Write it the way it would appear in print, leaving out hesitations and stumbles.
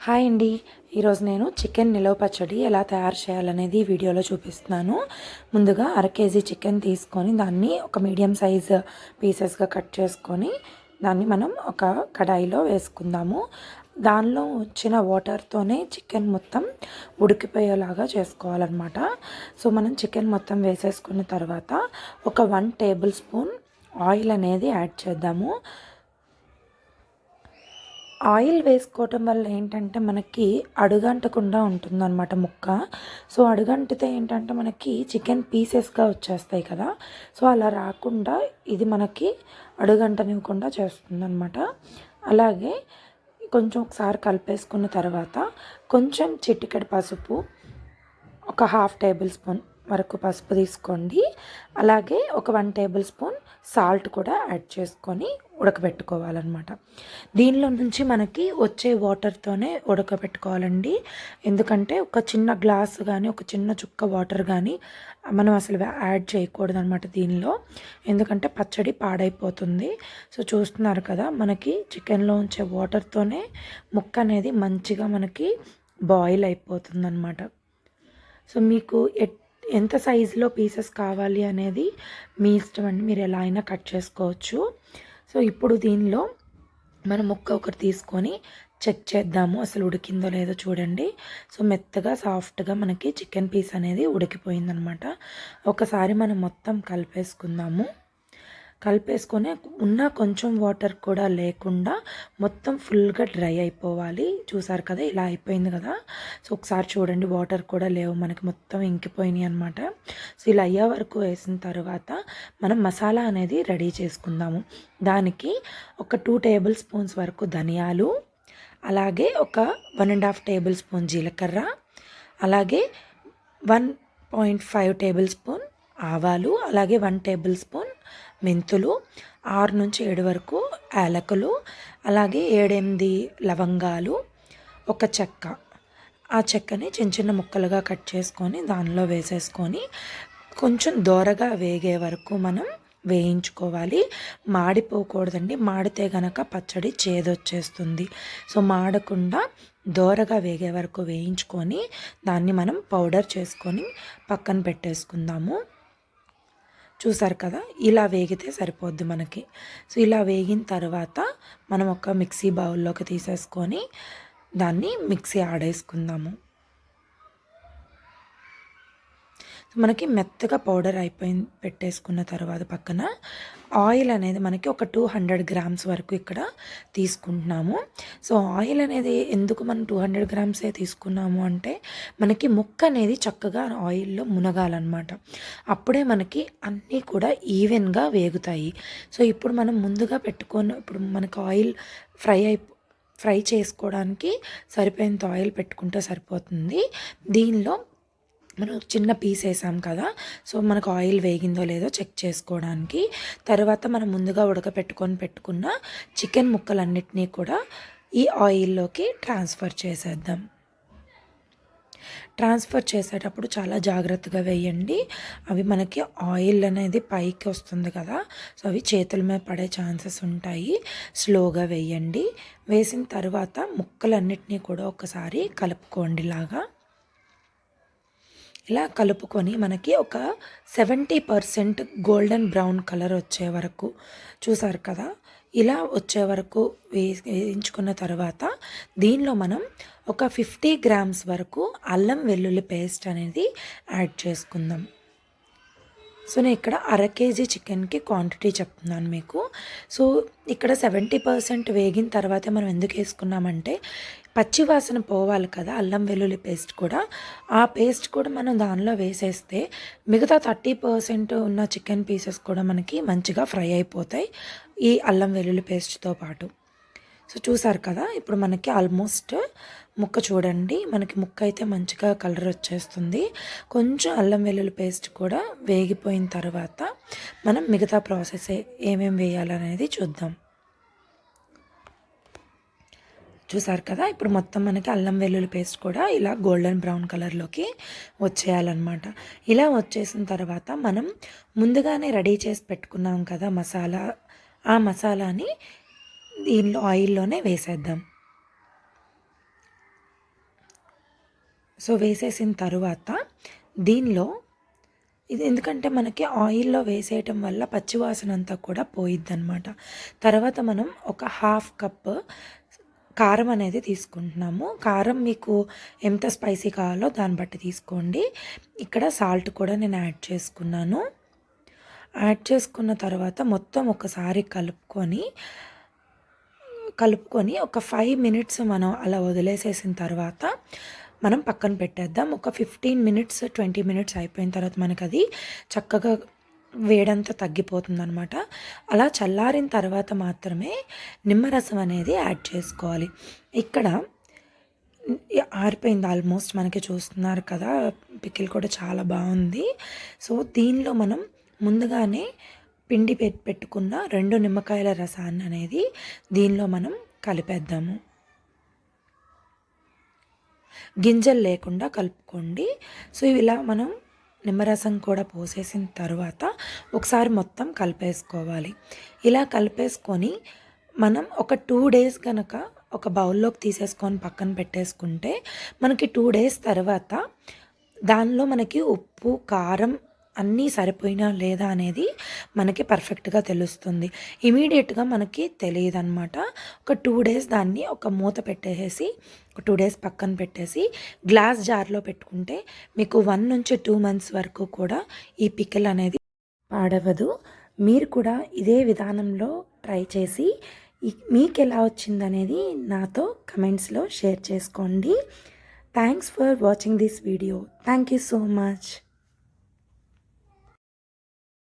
Hi అండి. ఈరోజు నేను చికెన్ నిలవ పచ్చడి ఎలా తయారు చేయాలనేది వీడియోలో చూపిస్తున్నాను. ముందుగా కేజీ చికెన్ తీసుకొని దాన్ని ఒక మీడియం సైజ్ పీసెస్గా కట్ చేసుకొని దాన్ని మనం ఒక కడాయిలో వేసుకుందాము. దానిలో వచ్చిన వాటర్తోనే చికెన్ మొత్తం ఉడికిపోయేలాగా చేసుకోవాలన్నమాట. సో మనం చికెన్ మొత్తం వేసేసుకున్న తర్వాత ఒక 1 టేబుల్ స్పూన్ ఆయిల్ అనేది యాడ్ చేద్దాము. ఆయిల్ వేసుకోవటం వల్ల ఏంటంటే మనకి అడుగంటకుండా ఉంటుందన్నమాట ముక్క. సో అడుగంటితే ఏంటంటే మనకి చికెన్ పీసెస్గా వచ్చేస్తాయి కదా. సో అలా రాకుండా ఇది మనకి అడుగంటనివ్వకుండా చేస్తుందన్నమాట. అలాగే కొంచెం ఒకసారి కలిపేసుకున్న తర్వాత కొంచెం చిటికెడు పసుపు, ఒక 1/2 టేబుల్ స్పూన్ వరకు పసుపు తీసుకోండి. అలాగే ఒక 1 టేబుల్ స్పూన్ సాల్ట్ కూడా యాడ్ చేసుకొని ఉడకబెట్టుకోవాలన్నమాట. దీనిలో నుంచి మనకి వచ్చే వాటర్తోనే ఉడకబెట్టుకోవాలండి. ఎందుకంటే ఒక చిన్న గ్లాస్ కానీ ఒక చిన్న చుక్క వాటర్ కానీ మనం అసలు యాడ్ చేయకూడదన్నమాట దీనిలో. ఎందుకంటే పచ్చడి పాడైపోతుంది. సో చూస్తున్నారు కదా, మనకి చికెన్లో ఉంచే వాటర్తోనే ముక్క అనేది మంచిగా మనకి బాయిల్ అయిపోతుందన్నమాట. సో మీకు ఎంత సైజులో పీసెస్ కావాలి అనేది మీ ఇష్టం అండి, మీరు ఎలా అయినా కట్ చేసుకోవచ్చు. సో ఇప్పుడు దీనిలో మనం ముక్క ఒకటి తీసుకొని చెక్ చేద్దాము అసలు ఉడికిందో లేదో చూడండి. సో మెత్తగా సాఫ్ట్గా మనకి చికెన్ పీస్ అనేది ఉడికిపోయిందనమాట. ఒకసారి మనం మొత్తం కలిపేసుకుందాము. కలిపేసుకొని ఉన్న కొంచెం వాటర్ కూడా లేకుండా మొత్తం ఫుల్గా డ్రై అయిపోవాలి. చూసారు కదా, ఇలా అయిపోయింది కదా. సో ఒకసారి చూడండి, వాటర్ కూడా లేవు మనకి, మొత్తం ఇంకిపోయినాయి అనమాట. సో ఇలా అయ్యే వరకు వేసిన తర్వాత మనం మసాలా అనేది రెడీ చేసుకుందాము. దానికి ఒక 2 టేబుల్ స్పూన్స్ వరకు ధనియాలు, అలాగే ఒక 1.5 టేబుల్ స్పూన్ జీలకర్ర, అలాగే 1.5 టేబుల్ స్పూన్ ఆవాలు, అలాగే 1 టేబుల్ స్పూన్ మెంతులు, 6 నుంచి 7 వరకు యాలకులు, అలాగే 7-8 లవంగాలు, ఒక చెక్క. ఆ చెక్కని చిన్న చిన్న ముక్కలుగా కట్ చేసుకొని దానిలో వేసేసుకొని కొంచెం దోరగా వేగే వరకు మనం వేయించుకోవాలి. మాడిపోకూడదండి, మాడితే గనక పచ్చడి చేదొచ్చేస్తుంది. సో మాడకుండా దోరగా వేగే వరకు వేయించుకొని దాన్ని మనం పౌడర్ చేసుకొని పక్కన పెట్టేసుకుందాము. చూసారు కదా, ఇలా వేగితే సరిపోద్ది మనకి. సో ఇలా వేగిన తర్వాత మనం ఒక మిక్సీ బౌల్లోకి తీసేసుకొని దాన్ని మిక్సీ ఆడేసుకుందాము. మనకి మెత్తగా పౌడర్ పెట్టేసుకున్న తర్వాత పక్కన ఆయిల్ అనేది మనకి ఒక 200 గ్రామ్స్ వరకు ఇక్కడ తీసుకుంటున్నాము. సో ఆయిల్ అనేది ఎందుకు మనం 200 గ్రామ్సే తీసుకున్నాము అంటే మనకి ముక్క అనేది చక్కగా ఆయిల్లో మునగాలన్నమాట. అప్పుడే మనకి అన్నీ కూడా ఈవెన్గా వేగుతాయి. సో ఇప్పుడు మనం ముందుగా ఇప్పుడు మనకి ఆయిల్ ఫ్రై చేసుకోవడానికి సరిపోయేంత ఆయిల్ పెట్టుకుంటే సరిపోతుంది. దీనిలో మనం చిన్న పీస్ వేసాం కదా, సో మనకు ఆయిల్ వేగిందో లేదో చెక్ చేసుకోవడానికి. తర్వాత మనం ముందుగా పెట్టుకున్న చికెన్ ముక్కలన్నిటినీ కూడా ఈ ఆయిల్లోకి ట్రాన్స్ఫర్ చేసేద్దాం. ట్రాన్స్ఫర్ చేసేటప్పుడు చాలా జాగ్రత్తగా వేయండి. అవి మనకి ఆయిల్ అనేది పైకి వస్తుంది కదా, సో అవి చేతుల మీద పడే ఛాన్సెస్ ఉంటాయి. స్లోగా వేయండి. వేసిన తర్వాత ముక్కలన్నిటినీ కూడా ఒకసారి కలుపుకోండి. ఇలా కలుపుకొని మనకి ఒక 70% గోల్డెన్ బ్రౌన్ కలర్ వచ్చే వరకు, చూసారు కదా, ఇలా వచ్చే వరకు వేయించుకున్న తర్వాత దీనిలో మనం ఒక 50 గ్రామ్స్ వరకు అల్లం వెల్లుల్లి పేస్ట్ అనేది యాడ్ చేసుకుందాం. సో నేను ఇక్కడ 1/2 కేజీ చికెన్కి క్వాంటిటీ చెప్తున్నాను మీకు. సో ఇక్కడ 70% వేగిన తర్వాతే మనం ఎందుకు వేసుకున్నామంటే పచ్చి వాసన పోవాలి కదా అల్లం వెల్లుల్లి పేస్ట్ కూడా. ఆ పేస్ట్ కూడా మనం దానిలో వేసేస్తే మిగతా 30% ఉన్న చికెన్ పీసెస్ కూడా మనకి మంచిగా ఫ్రై అయిపోతాయి ఈ అల్లం వెల్లుల్లి పేస్ట్తో పాటు. సో చూసారు కదా, ఇప్పుడు మనకి ఆల్మోస్ట్ ముక్క చూడండి, మనకి ముక్క అయితే మంచిగా కలర్ వచ్చేస్తుంది. కొంచెం అల్లం వెల్లుల్లి పేస్ట్ కూడా వేగిపోయిన తర్వాత మనం మిగతా ప్రాసెస్ ఏమేమి వేయాలనేది చూద్దాం. చూసారు కదా, ఇప్పుడు మొత్తం మనకి అల్లం వెల్లుల్లి పేస్ట్ కూడా ఇలా గోల్డెన్ బ్రౌన్ కలర్లోకి వచ్చేయాలన్నమాట. ఇలా వచ్చేసిన తర్వాత మనం ముందుగానే రెడీ చేసి పెట్టుకున్నాం కదా మసాలా, ఆ మసాలాని దీనిలో ఆయిల్లోనే వేసేద్దాం. సో వేసేసిన తరువాత దీనిలో ఇది ఎందుకంటే మనకి ఆయిల్లో వేసేయటం వల్ల పచ్చివాసన అంతా కూడా పోయిద్దనమాట. తర్వాత మనం ఒక హాఫ్ కప్ కారం అనేది తీసుకుంటున్నాము. కారం మీకు ఎంత స్పైసీ కావాలో దాన్ని బట్టి తీసుకోండి. ఇక్కడ సాల్ట్ కూడా నేను యాడ్ చేసుకున్నాను. యాడ్ చేసుకున్న తర్వాత మొత్తం ఒకసారి కలుపుకొని ఒక 5 మినిట్స్ మనం అలా వదిలేసేసిన తర్వాత మనం పక్కన పెట్టేద్దాం. ఒక 15 మినిట్స్ 20 మినిట్స్ అయిపోయిన తర్వాత మనకు అది చక్కగా వేడంతా తగ్గిపోతుందనమాట. అలా చల్లారిన తర్వాత మాత్రమే నిమ్మరసం అనేది యాడ్ చేసుకోవాలి. ఇక్కడ ఆరిపోయింది ఆల్మోస్ట్, మనకి చూస్తున్నారు కదా, పికిల్ కూడా చాలా బాగుంది. సో దీనిలో మనం ముందుగానే పిండి పెట్టుకున్న 2 నిమ్మకాయల రసాన్ని అనేది దీనిలో మనం కలిపేద్దాము. గింజలు లేకుండా కలుపుకోండి. సో ఇలా మనం నిమ్మరసం కూడా పోసేసిన తర్వాత ఒకసారి మొత్తం కలిపేసుకోవాలి. ఇలా కలిపేసుకొని మనం ఒక 2 డేస్ కనుక ఒక బౌల్లోకి తీసేసుకొని పక్కన పెట్టేసుకుంటే మనకి 2 డేస్ తర్వాత దానిలో మనకి ఉప్పు కారం అన్నీ సరిపోయినా లేదా అనేది మనకి పర్ఫెక్ట్గా తెలుస్తుంది. ఇమీడియట్గా మనకి తెలియదన్నమాట. ఒక 2 డేస్ దాన్ని ఒక మూత పెట్టేసి ఒక 2 డేస్ పక్కన పెట్టేసి గ్లాస్ జార్లో పెట్టుకుంటే మీకు 1 నుంచి 2 మంత్స్ వరకు కూడా ఈ పికిల్ అనేది పాడవదు. మీరు కూడా ఇదే విధానంలో ట్రై చేసి మీకు ఎలా వచ్చిందనేది నాతో కమెంట్స్లో షేర్ చేసుకోండి. Thanks for watching this video. Thank you so much.